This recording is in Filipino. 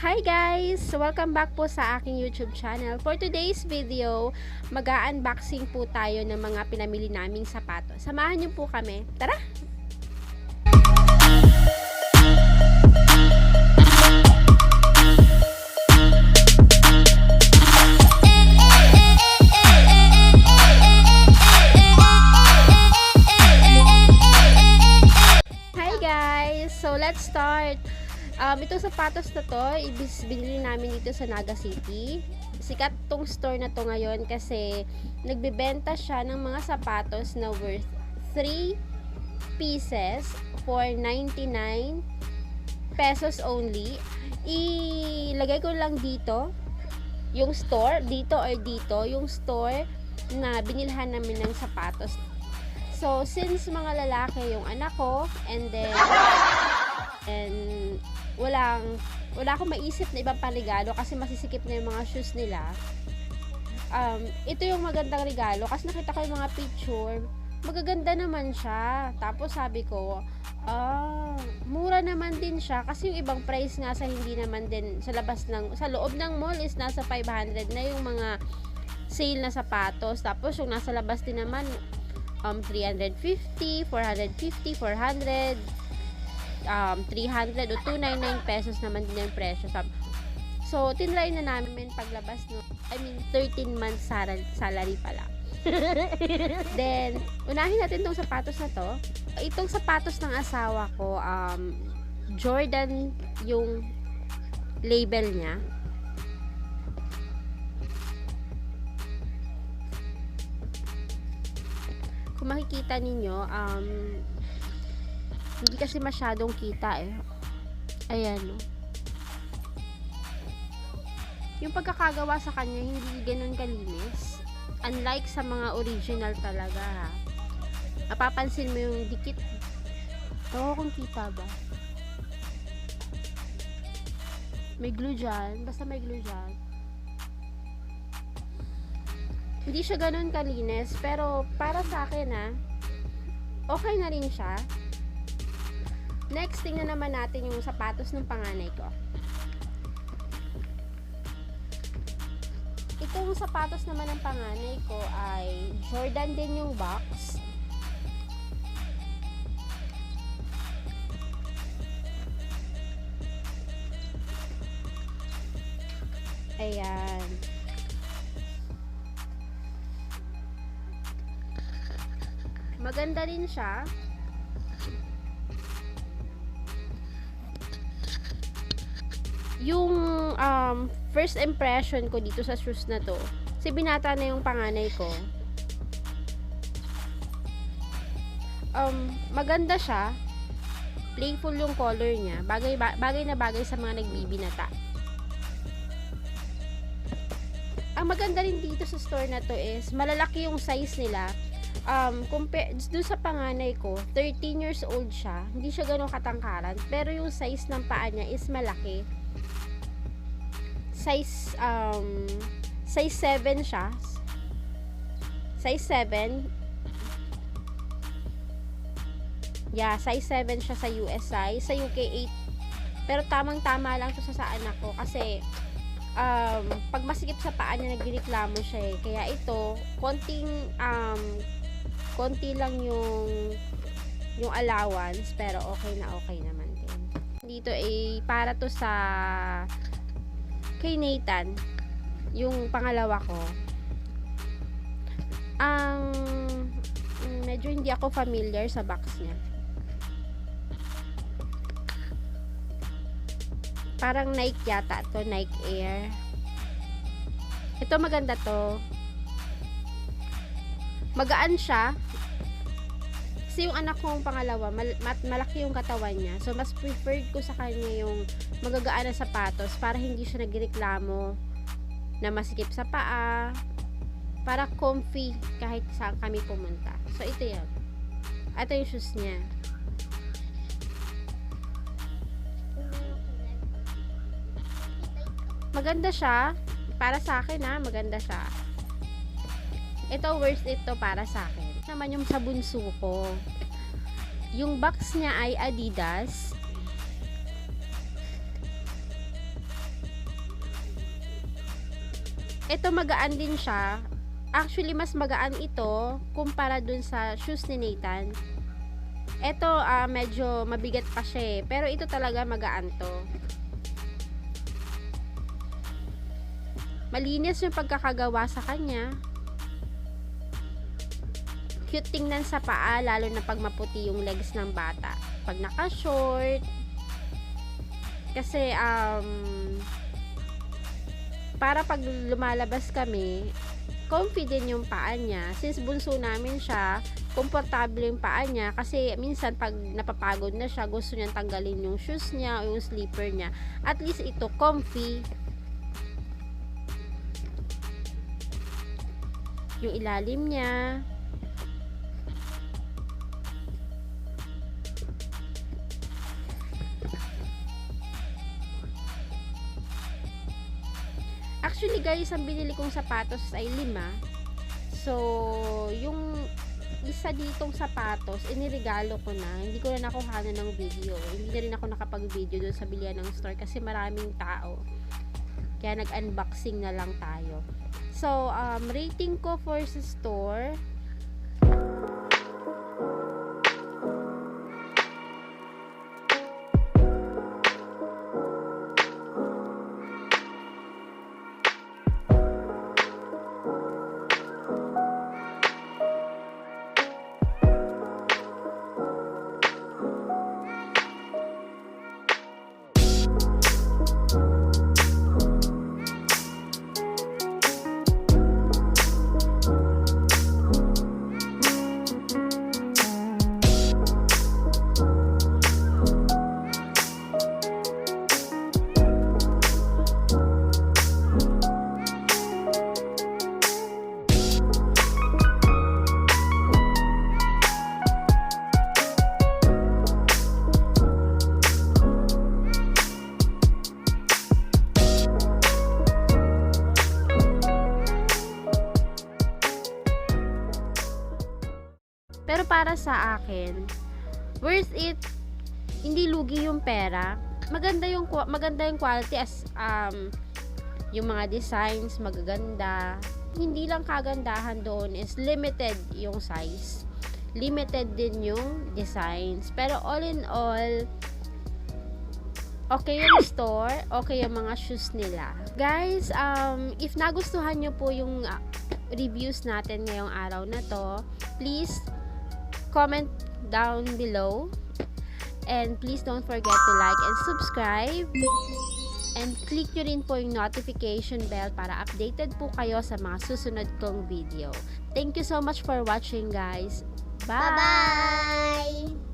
Hi guys! Welcome back po sa aking YouTube channel. For today's video, mag-unboxing po tayo ng mga pinamili naming sapatos. Samahan niyo po kami. Tara! Hi guys! So let's start! Itong sapatos na to, binili namin dito sa Naga City. Sikat tong store na to ngayon kasi nagbebenta siya ng mga sapatos na worth 3 pieces for 99 pesos only. Ilagay ko lang dito yung store, dito or dito, yung store na binilhan namin ng sapatos. So, since mga lalaki yung anak ko, and wala akong maisip na ibang panregalo kasi masisikip na yung mga shoes nila. Ito yung magandang regalo kasi nakita ko yung mga picture, magaganda naman siya. Tapos sabi ko, mura naman din siya kasi yung ibang price nga sa hindi naman din sa loob ng mall is nasa 500 na yung mga sale na sapatos. Tapos yung nasa labas din naman 350, 450, 400, 300 o 299 pesos naman din yung presyo. So, tinry na namin paglabas, no? 13 months salary pala. Then, unahin natin tong sapatos na to. Itong sapatos ng asawa ko, Jordan yung label niya. Kung makikita ninyo, hindi kasi masyadong kita eh. Ayan, no? Yung pagkakagawa sa kanya, hindi ganun kalinis. Unlike sa mga original talaga, ha. Mapapansin mo yung dikit. Oo, kung kita ba. May glue dyan. Basta may glue dyan. Hindi siya ganun kalinis. Pero, para sa akin, ha, okay na rin siya. Next, tingnan naman natin yung sapatos ng panganay ko. Itong sapatos naman ng panganay ko ay Jordan din yung box. Ayan. Maganda rin siya. Yung first impression ko dito sa shoes na to, kasi binata na yung panganay ko, maganda siya, playful yung color niya, bagay na bagay sa mga nagbibinata. Ang maganda rin dito sa store na to is malalaki yung size nila. Doon sa panganay ko, 13 years old siya, hindi siya ganun katangkaran, pero yung size ng paa niya is malaki. Size 7 siya. Size 7. Yeah, size 7 siya sa US size. Sa UK 8. Pero tamang-tama lang to sa anak ko kasi pag masikip sa paa niya nagreklamo siya eh. Kaya ito, konti lang yung allowance, pero okay naman din. Dito eh para to sa kay Nathan, yung pangalawa ko. Medyo hindi ako familiar sa box niya. Parang Nike yata to, Nike Air. Ito maganda to. Magaan siya. Kasi yung anak kong pangalawa, malaki yung katawan niya. So, mas preferred ko sa kanya yung magagaan na sapatos para hindi siya nagreklamo na masikip sa paa. Para comfy kahit saan kami pumunta. So, ito yan. Ito yung shoes niya. Maganda siya. Para sa akin, ha. Maganda siya. Ito, worth it to para sa akin. Naman yung sa bunso ko. Yung box niya ay Adidas. Ito magaan din siya. Actually, mas magaan ito kumpara dun sa shoes ni Nathan. Ito, medyo mabigat pa siya eh. Pero ito talaga magaan to. Malinis yung pagkakagawa sa kanya. Cute tingnan sa paa, lalo na pag maputi yung legs ng bata. Pag naka-short. Kasi, para pag lumalabas kami, comfy din yung paa niya. Since bunso namin siya, komportable yung paa niya. Kasi minsan pag napapagod na siya, gusto niyang tanggalin yung shoes niya o yung slipper niya. At least ito, comfy. Yung ilalim niya. Actually guys, ang binili kong sapatos ay 5. So, yung isa ditong sapatos, iniregalo ko na. Hindi ko na nakuha ng video. Hindi na rin ako nakapag-video doon sa bilihan ng store kasi maraming tao. Kaya nag-unboxing na lang tayo. So, rating ko for sa store, pero para sa akin, worth it. Hindi lugi yung pera. Maganda yung quality as yung mga designs magaganda. Hindi lang kagandahan doon is limited yung size. Limited din yung designs. Pero all in all, okay yung store, okay yung mga shoes nila. Guys, if nagustuhan nyo po yung reviews natin ngayong araw na to, please comment down below. And please don't forget to like and subscribe. And click nyo rin po yung notification bell para updated po kayo sa mga susunod kong video. Thank you so much for watching guys. Bye! Bye-bye!